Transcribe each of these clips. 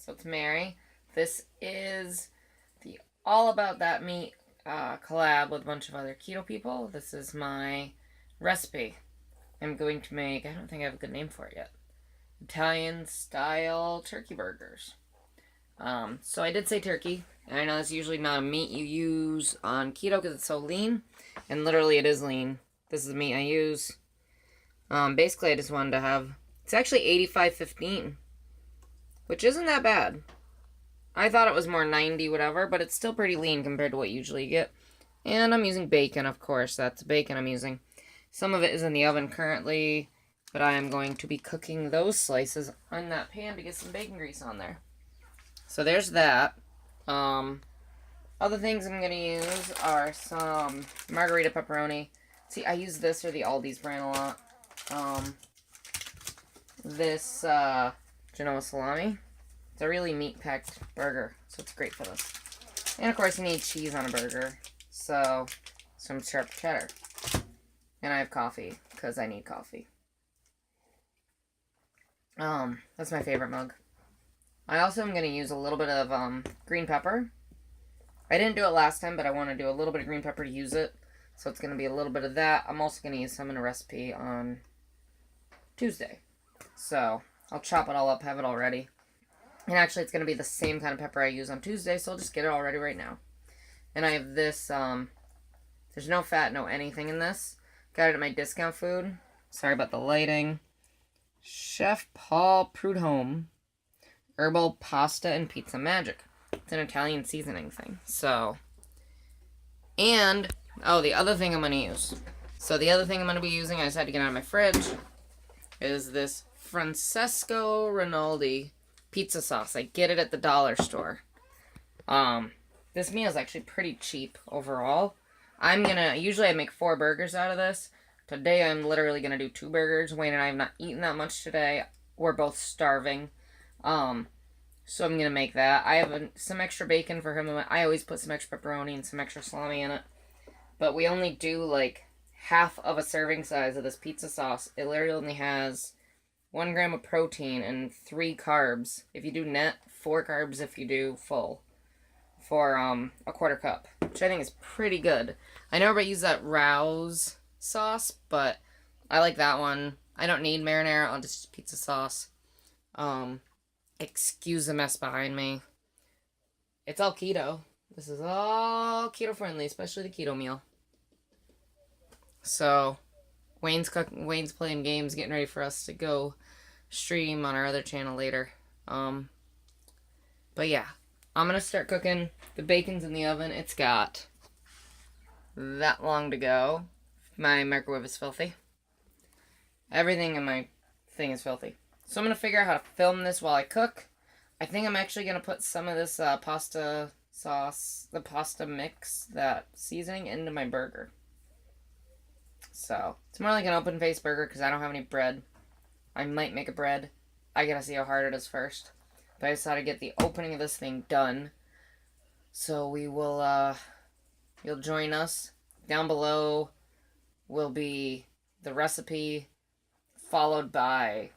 So it's Mary. This is the All About That Meat collab with a bunch of other keto people. This is my recipe. I'm going to make, I don't think I have a good name for it yet, Italian Style Turkey Burgers. So I did say turkey. And I know that's usually not a meat you use on keto because it's so lean. And literally it is lean. This is the meat I use. Basically I just wanted to have, it's actually 85-15, which isn't that bad. I thought it was more 90 whatever, but it's still pretty lean compared to what you usually get. And I'm using bacon, of course. That's bacon I'm using. Some of it is in the oven currently, but I am going to be cooking those slices on that pan to get some bacon grease on there. So there's that. Other things I'm going to use are some margarita pepperoni. See, I use this or the Aldi's brand a lot. This Genoa salami. It's a really meat-packed burger, so it's great for this. And, of course, you need cheese on a burger, so some sharp cheddar. And I have coffee, because I need coffee. That's my favorite mug. I also am going to use a little bit of green pepper. I didn't do it last time, but I want to do a little bit of green pepper to use it. So it's going to be a little bit of that. I'm also going to use some in a recipe on Tuesday. So I'll chop it all up, have it all ready. And actually, it's going to be the same kind of pepper I use on Tuesday, so I'll just get it all ready right now. And I have this, there's no fat, no anything in this. Got it at my discount food. Sorry about the lighting. Chef Paul Prudhomme Herbal Pasta and Pizza Magic. It's an Italian seasoning thing. So, and, oh, the other thing I'm going to use. So the other thing I'm going to be using, I just had to get out of my fridge, is this Francesco Rinaldi pizza sauce. I get it at the dollar store. This meal is actually pretty cheap overall. Usually I make 4 burgers out of this. Today I'm literally gonna do 2 burgers. Wayne and I have not eaten that much today. We're both starving. So I'm gonna make that. I have some extra bacon for him. I always put some extra pepperoni and some extra salami in it. But we only do like half of a serving size of this pizza sauce. It literally only has 1 gram of protein and 3 carbs. If you do net, 4 carbs if you do full. For a quarter cup, which I think is pretty good. I know everybody uses that Rouse sauce, but I like that one. I don't need marinara, I'll just use pizza sauce. Excuse the mess behind me. It's all keto. This is all keto friendly, especially the keto meal. So, Wayne's playing games, getting ready for us to go stream on our other channel later. But yeah, I'm going to start cooking. The bacon's in the oven. It's got that long to go. My microwave is filthy. Everything in my thing is filthy. So I'm going to figure out how to film this while I cook. I think I'm actually going to put some of this pasta sauce, the pasta mix, that seasoning, into my burger. So, it's more like an open-faced burger because I don't have any bread. I might make a bread. I gotta see how hard it is first. But I decided to get the opening of this thing done. So we will, you'll join us. Down below will be the recipe, followed by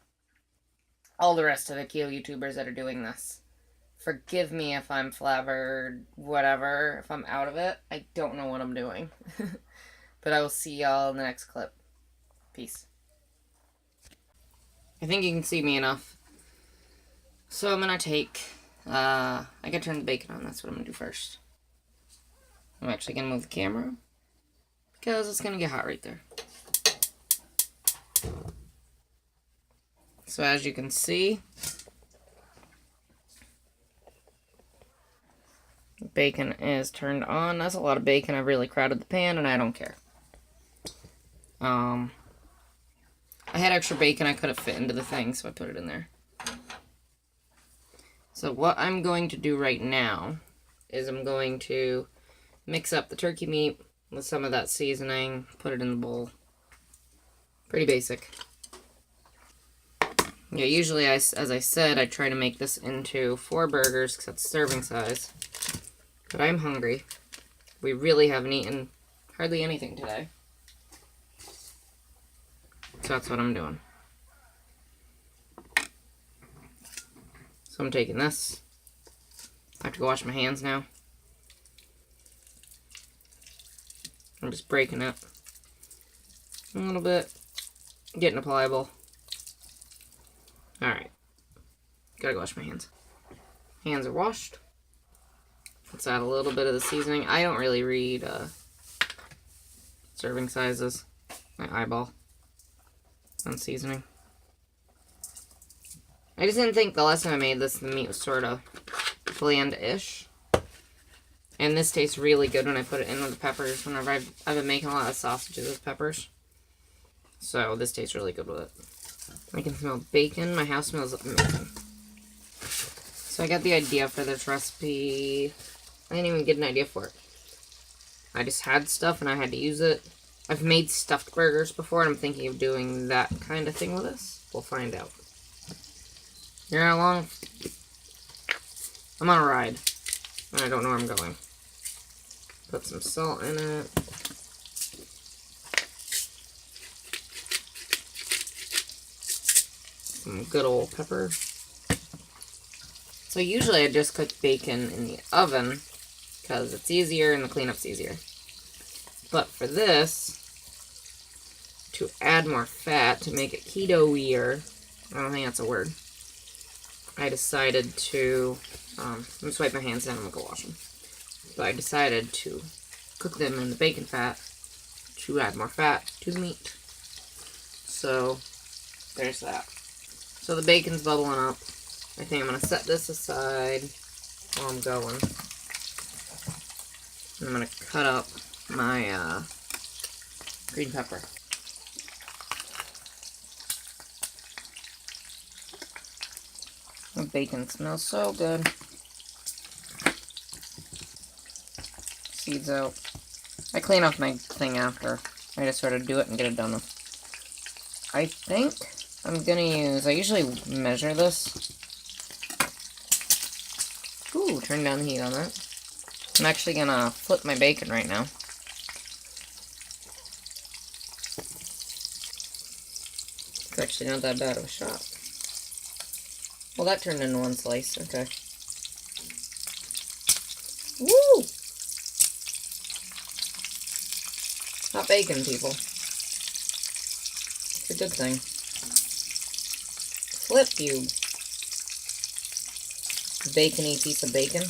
all the rest of the keto YouTubers that are doing this. Forgive me if I'm flabbered, whatever, if I'm out of it. I don't know what I'm doing. But I will see y'all in the next clip. Peace. I think you can see me enough. So I'm going to take, I gotta turn the bacon on, that's what I'm going to do first. I'm actually going to move the camera, because it's going to get hot right there. So as you can see, bacon is turned on. That's a lot of bacon. I've really crowded the pan, and I don't care. I had extra bacon I could have fit into the thing, so I put it in there. So what I'm going to do right now is I'm going to mix up the turkey meat with some of that seasoning, put it in the bowl. Pretty basic. Yeah, usually, as I said, I try to make this into 4 burgers because that's serving size. But I'm hungry. We really haven't eaten hardly anything today. So that's what I'm doing. So So I'm taking this. I have to go wash my hands now. I'm just breaking it a little bit, getting it pliable. Alright, gotta go wash my hands. Hands are washed. Let's add a little bit of the seasoning. I don't really read serving sizes. My eyeball on seasoning. I just didn't think the last time I made this, the meat was sort of bland-ish. And this tastes really good when I put it in with the peppers. Whenever I've been making a lot of sausages with peppers. So this tastes really good with it. I can smell bacon. My house smells amazing. So I got the idea for this recipe. I didn't even get an idea for it. I just had stuff and I had to use it. I've made stuffed burgers before and I'm thinking of doing that kind of thing with this. We'll find out. You're along. I'm on a ride. And I don't know where I'm going. Put some salt in it. Some good old pepper. So usually I just cook bacon in the oven because it's easier and the cleanup's easier. But for this, to add more fat, to make it keto-ier, I don't think that's a word, I decided to, I'm going to wipe my hands down and I'm going to go wash them. But I decided to cook them in the bacon fat to add more fat to the meat. So, there's that. So the bacon's bubbling up. I think I'm going to set this aside while I'm going. And I'm going to cut up my green pepper. The bacon smells so good. Seeds out. I clean off my thing after. I just sort of do it and get it done with. I think I'm gonna use, I usually measure this. Ooh, turn down the heat on that. I'm actually gonna flip my bacon right now. It's actually not that bad of a shot. Well, that turned into one slice. Okay. Woo! Hot bacon, people. It's a good thing. Flip, you bacony piece of bacon.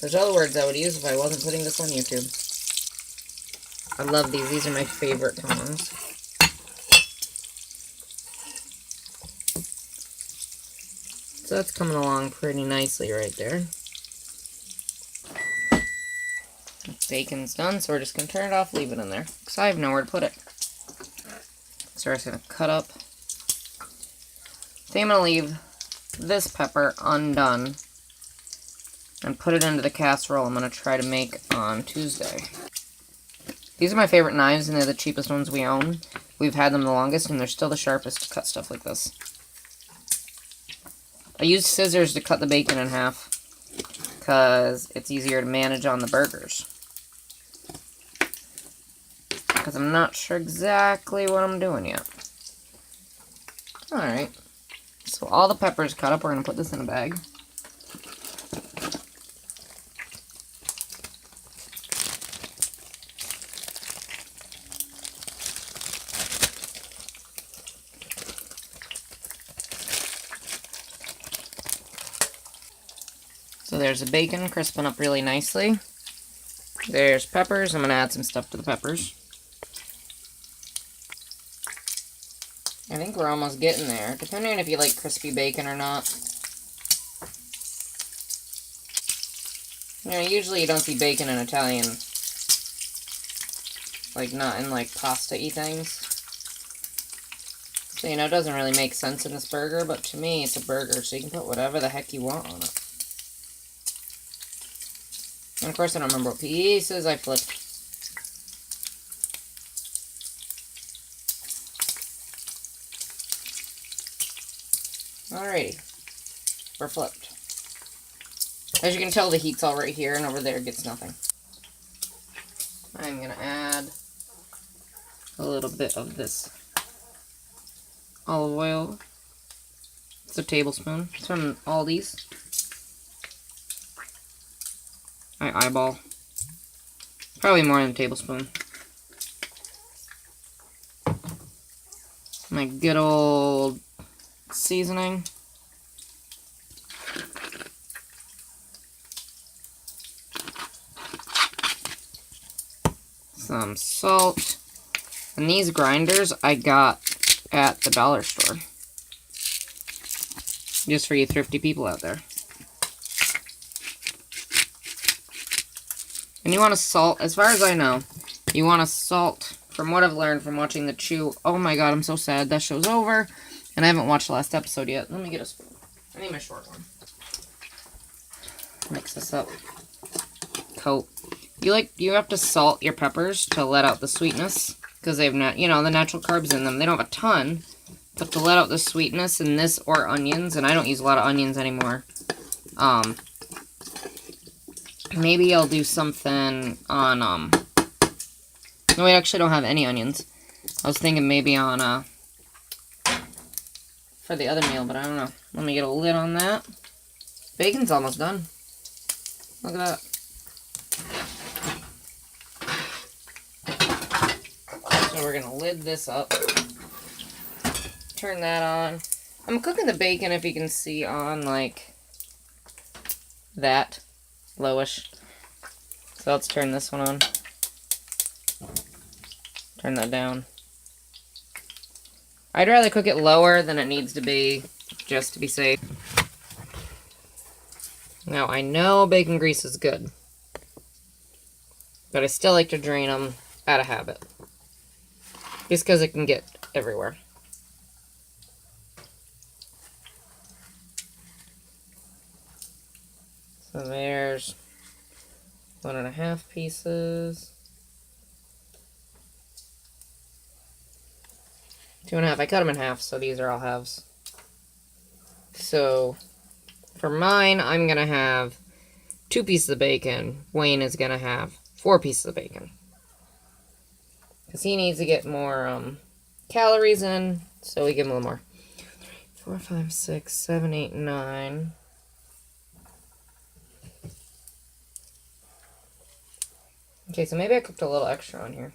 There's other words I would use if I wasn't putting this on YouTube. I love these. These are my favorite tongs. So that's coming along pretty nicely right there. Bacon's done, so we're just going to turn it off, leave it in there, because I have nowhere to put it. So we're just going to cut up. I think I'm going to leave this pepper undone and put it into the casserole I'm going to try to make on Tuesday. These are my favorite knives, and they're the cheapest ones we own. We've had them the longest, and they're still the sharpest to cut stuff like this. I used scissors to cut the bacon in half because it's easier to manage on the burgers. Because I'm not sure exactly what I'm doing yet. Alright. So all the peppers cut up, we're going to put this in a bag. So there's the bacon crisping up really nicely. There's peppers. I'm going to add some stuff to the peppers. I think we're almost getting there, depending on if you like crispy bacon or not. You know, usually you don't see bacon in Italian, like not in like pasta-y things. So, you know, it doesn't really make sense in this burger, but to me it's a burger, so you can put whatever the heck you want on it. And of course I don't remember what pieces I flipped. Alrighty. We're flipped. As you can tell, the heat's all right here, and over there gets nothing. I'm going to add a little bit of this olive oil. It's a tablespoon. It's from Aldi's. I eyeball. Probably more than a tablespoon. My good old seasoning. Some salt. And these grinders I got at the dollar store. Just for you thrifty people out there. And you want to salt, as far as I know, you want to salt, from what I've learned from watching the Chew. Oh my god, I'm so sad. That show's over. And I haven't watched the last episode yet. Let me get a spoon. I need my short one. Mix this up. Coat. You have to salt your peppers to let out the sweetness. Because they have, you know, the natural carbs in them. They don't have a ton. But to let out the sweetness in this or onions. And I don't use a lot of onions anymore. Maybe I'll do something on, no, I actually don't have any onions. I was thinking maybe on, for the other meal, but I don't know. Let me get a lid on that. Bacon's almost done. Look at that. So we're gonna lid this up. Turn that on. I'm cooking the bacon, if you can see, on, like, that. Lowish. So let's turn this one on. Turn that down. I'd rather cook it lower than it needs to be, just to be safe. Now, I know bacon grease is good, but I still like to drain them out of habit. Just because it can get everywhere. So there's 1.5 pieces. 2.5. I cut them in half, so these are all halves. So for mine, I'm going to have 2 pieces of bacon. Wayne is going to have 4 pieces of bacon. Because he needs to get more calories in, so we give him a little more. 4, 5, 6, 7, 8, 9. Okay, so maybe I cooked a little extra on here.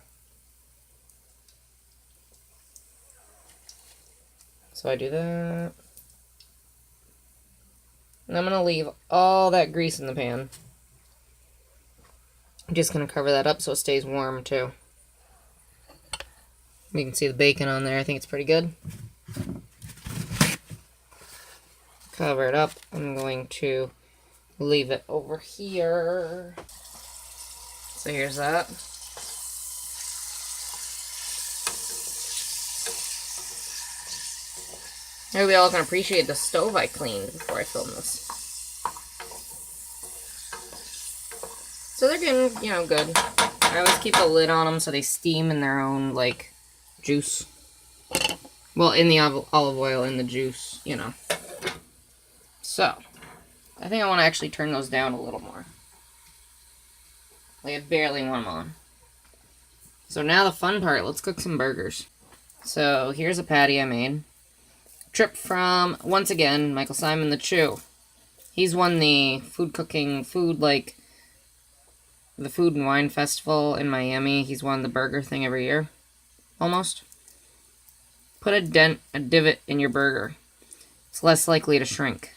So I do that. And I'm going to leave all that grease in the pan. I'm just going to cover that up so it stays warm too. You can see the bacon on there. I think it's pretty good. Cover it up. I'm going to leave it over here. So here's that. Maybe y'all can appreciate the stove I cleaned before I filmed this. So they're getting, you know, good. I always keep a lid on them so they steam in their own, like, juice. Well, in the olive oil, in the juice, you know. So, I think I want to actually turn those down a little more. Like, I barely want them on. So now the fun part, let's cook some burgers. So, here's a patty I made. Trip from, once again, Michael Simon the Chew. He's won the the Food and Wine Festival in Miami. He's won the burger thing every year. Almost. Put a divot in your burger. It's less likely to shrink.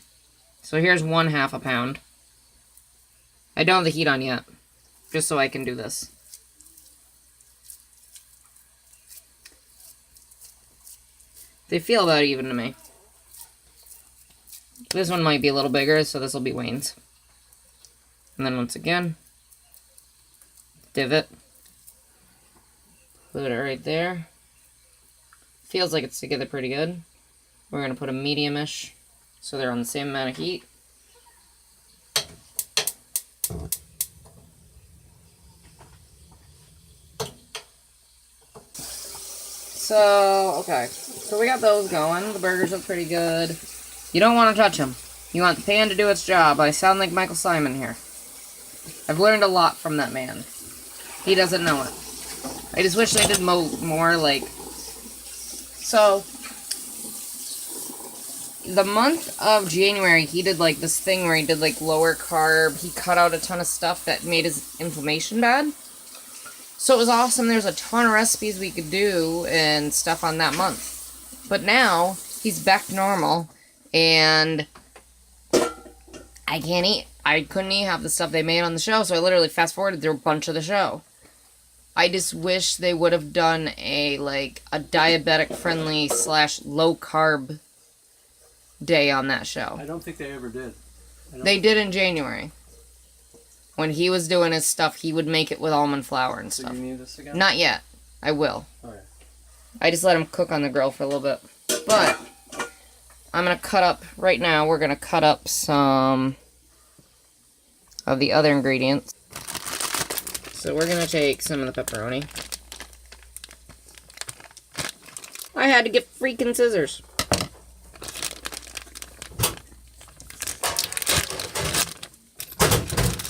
So here's 1/2 pound. I don't have the heat on yet, just so I can do this. They feel about even to me. This one might be a little bigger, so this will be Wayne's. And then once again, divot. Put it right there. Feels like it's together pretty good. We're going to put a medium-ish, so they're on the same amount of heat. So, okay. So we got those going. The burgers look pretty good. You don't want to touch them. You want the pan to do its job. I sound like Michael Simon here. I've learned a lot from that man. He doesn't know it. I just wish they did more, like... So, the month of January, he did, like, this thing where he did, like, lower carb. He cut out a ton of stuff that made his inflammation bad. So it was awesome. There's a ton of recipes we could do and stuff on that month. But now, he's back to normal, and I can't eat. I couldn't eat half the stuff they made on the show, so I literally fast-forwarded through a bunch of the show. I just wish they would have done a diabetic-friendly / low-carb day on that show. I don't think they ever did. They did in January. When he was doing his stuff, he would make it with almond flour and stuff. So you need this again? Not yet. I will. Okay. I just let him cook on the grill for a little bit. But I'm going to cut up, right now, we're going to cut up some of the other ingredients. So we're going to take some of the pepperoni. I had to get freaking scissors.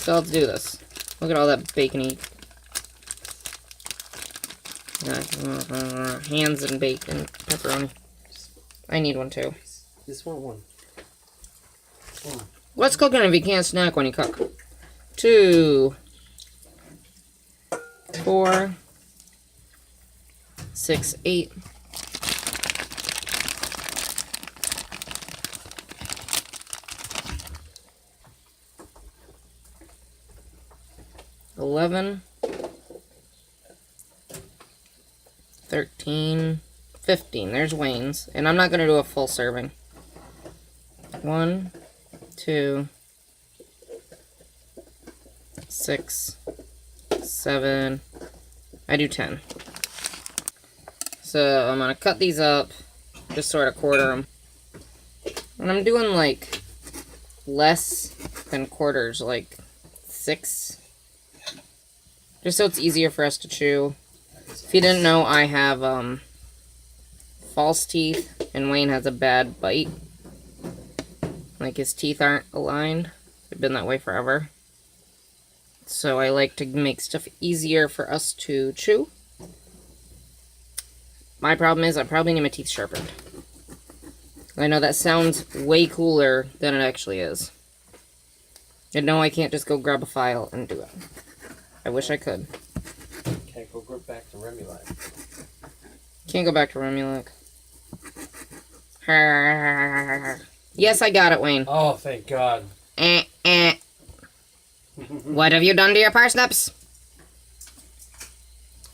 So let's do this. Look at all that bacon-y. Hands and bacon, pepperoni. I need one too. Just want one. What's cooking if you can't snack when you cook? 2, 4, 6, 8. $11, 13, 15. There's Wayne's. And I'm not going to do a full serving. 1, 2, 6, 7. I do 10. So I'm going to cut these up. Just sort of quarter them. And I'm doing like less than quarters. Like 6. Just so it's easier for us to chew. If you didn't know, I have false teeth, and Wayne has a bad bite. Like, his teeth aren't aligned. They've been that way forever. So I like to make stuff easier for us to chew. My problem is I probably need my teeth sharpened. I know that sounds way cooler than it actually is. And no, I can't just go grab a file and do it. I wish I could. Can't go back to Remulac. Can't go back to Remulac. Yes, I got it, Wayne. Oh, thank God. What have you done to your parsnips?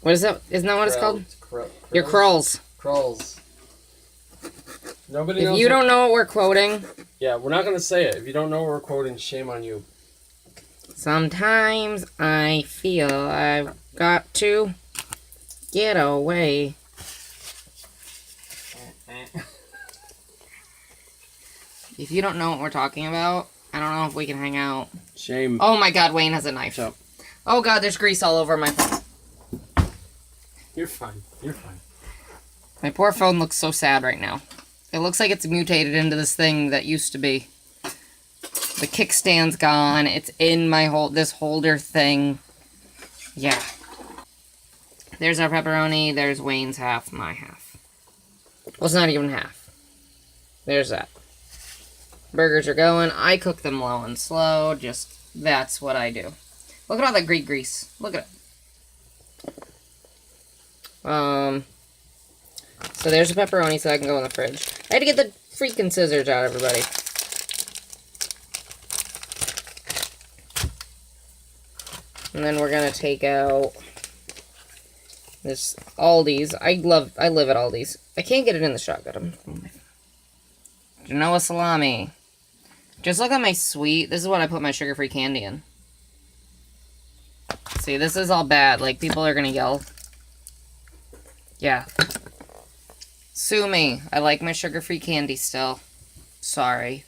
What is that? Isn't that what it's called? Your krulls. Krulls. Nobody if knows. If you don't know what we're quoting... Yeah, we're not going to say it. If you don't know what we're quoting, shame on you. Sometimes I feel I've got to get away. If you don't know what we're talking about, I don't know if we can hang out. Shame. Oh my God, Wayne has a knife. So. Oh God, there's grease all over my phone. You're fine. You're fine. My poor phone looks so sad right now. It looks like it's mutated into this thing that used to be. The kickstand's gone. It's in my this holder thing. Yeah. There's our pepperoni. There's Wayne's half, my half. Well, it's not even half. There's that. Burgers are going. I cook them low and slow. Just, that's what I do. Look at all that great grease. Look at it. So there's the pepperoni so I can go in the fridge. I had to get the freaking scissors out, everybody. And then we're gonna take out this Aldi's. I live at Aldi's. I can't get it in the shotgun. Genoa salami. Just look at my sweet. This is what I put my sugar-free candy in. See, this is all bad. Like, people are gonna yell. Yeah. Sue me. I like my sugar-free candy still. Sorry.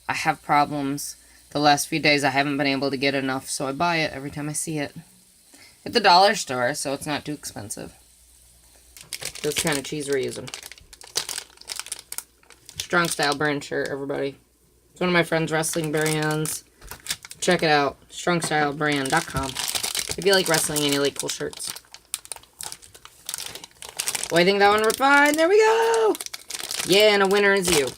I have problems. The last few days I haven't been able to get enough, so I buy it every time I see it. At the dollar store, so it's not too expensive. This kind of cheese we're using. Strong Style brand shirt, everybody. It's one of my friend's wrestling brands. Check it out. StrongStyleBrand.com. If you like wrestling and you like cool shirts. Well, I think that one we're fine. There we go. Yeah, and a winner is you.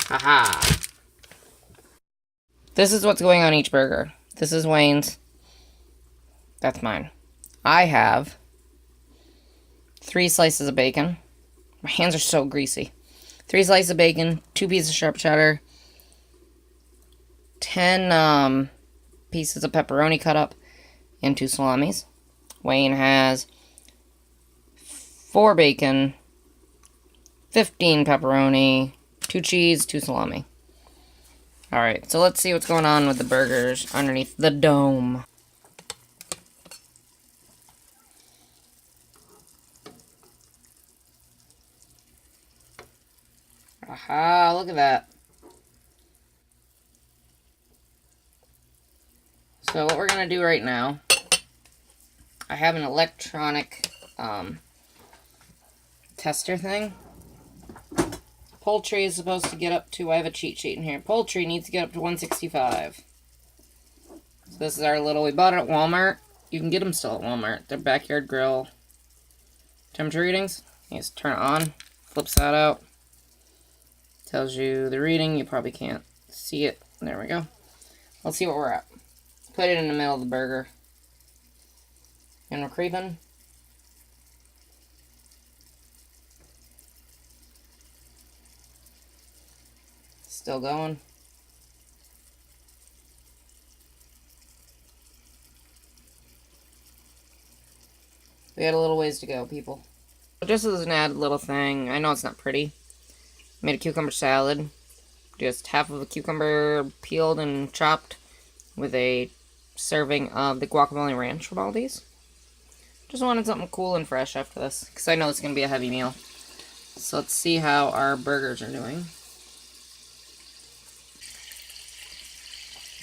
Haha. This is what's going on each burger. This is Wayne's. That's mine. I have 3 slices of bacon. My hands are so greasy. 3 slices of bacon, 2 pieces of sharp cheddar, 10 pieces of pepperoni cut up, and 2 salamis. Wayne has 4 bacon, 15 pepperoni, 2 cheese, 2 salami. Alright, so let's see what's going on with the burgers underneath the dome. Aha, look at that. So what we're going to do right now, I have an electronic tester thing. Poultry is supposed to get up to, I have a cheat sheet in here. Poultry needs to get up to 165. So this is our little, we bought it at Walmart. You can get them still at Walmart. They're backyard grill temperature readings. You just turn it on, flips that out. Tells you the reading. You probably can't see it. There we go. Let's see what we're at. Put it in the middle of the burger. And we're creeping. Still going. We got a little ways to go, people. Just as an added little thing, I know it's not pretty. Made a cucumber salad. Just half of a cucumber peeled and chopped with a serving of the guacamole ranch from Aldi's. Just wanted something cool and fresh after this, because I know it's going to be a heavy meal. So let's see how our burgers are doing.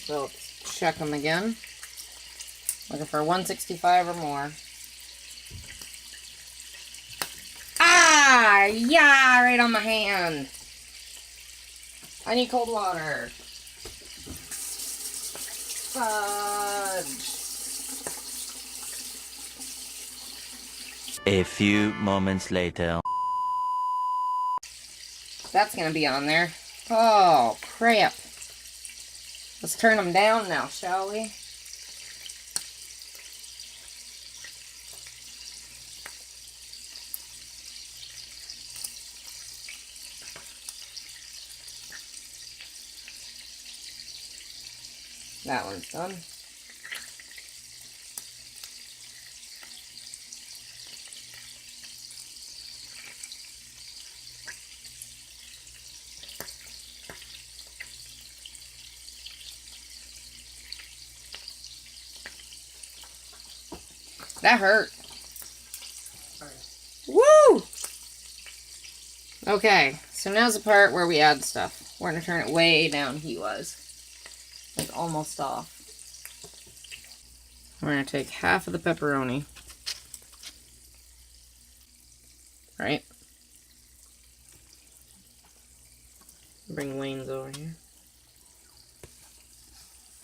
So let's check them again. Looking for 165 or more. Ah! Yeah! Right on my hand. I need cold water. Fudge. A few moments later. That's gonna be on there. Oh, crap. Let's turn them down now, shall we? That one's done. That hurt. Woo! Okay, so now's the part where we add stuff. We're going to turn it way down heat-wise. It's almost off. We're going to take half of the pepperoni. Right? Bring Wayne's over here.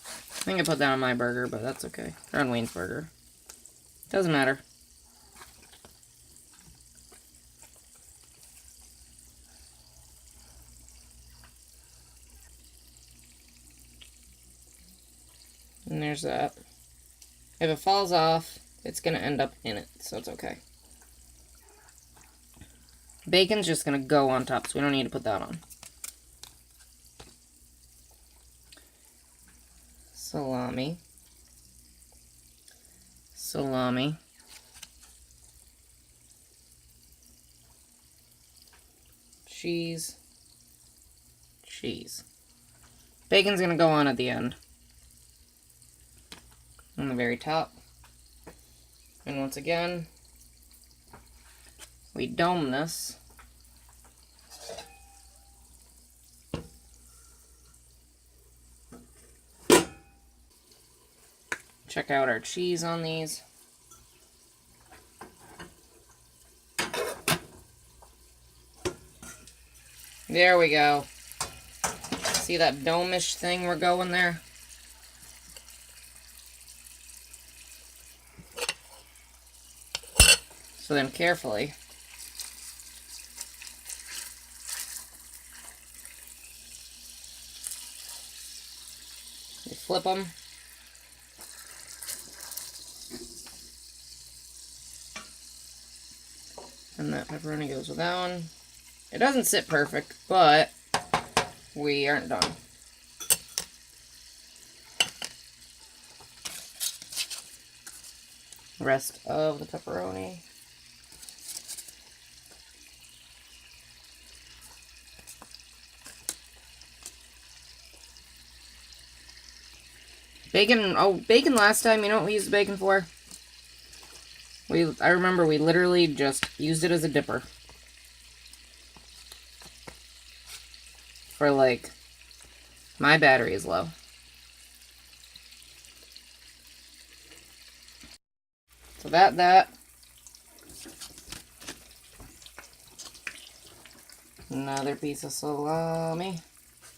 I think I put that on my burger, but that's okay. Or on Wayne's burger. Doesn't matter. And there's that. If it falls off, it's going to end up in it, so it's okay. Bacon's just going to go on top, so we don't need to put that on. Salami. Salami. Cheese. Cheese. Bacon's going to go on at the end. On the very top. And once again, we dome this. Check out our cheese on these. There we go. See that dome-ish thing we're going there? So then carefully, flip them. And that pepperoni goes with that one. It doesn't sit perfect, but we aren't done. Rest of the pepperoni. Bacon, oh, bacon last time, you know what we used bacon for? I remember we literally just used it as a dipper. For like, my battery is low. So that. Another piece of salami.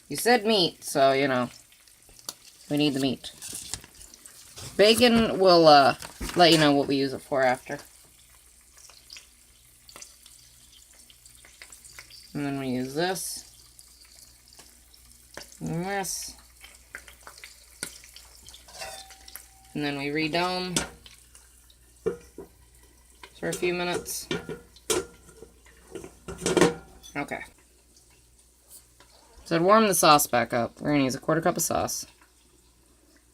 You said meat, so you know, we need the meat. Bacon will let you know what we use it for after. And then we use this. And this. And then we redome for a few minutes. Okay. So to warm the sauce back up, we're going to use a 1/4 cup of sauce.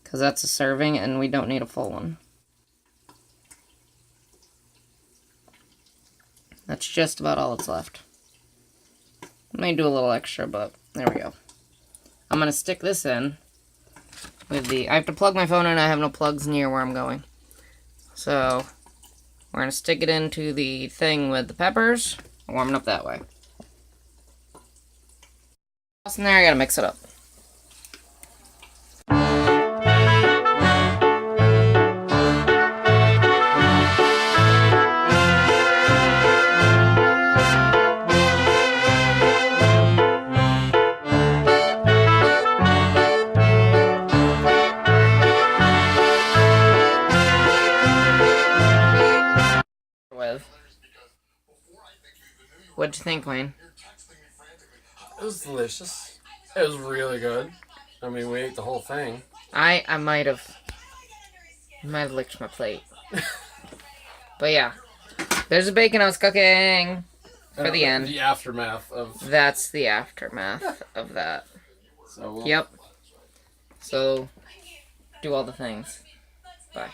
Because that's a serving and we don't need a full one. That's just about all that's left. I may do a little extra, but there we go. I'm going to stick this in with the... I have to plug my phone in. I have no plugs near where I'm going. So, we're going to stick it into the thing with the peppers. Warm it up that way. In there, I got to mix it up. What'd you think, Wayne? It was delicious. It was really good. I mean, we ate the whole thing. I might have licked my plate. But yeah, there's the bacon I was cooking for the end. The aftermath of... That's the aftermath of that. So Yep. So, do all the things. Bye.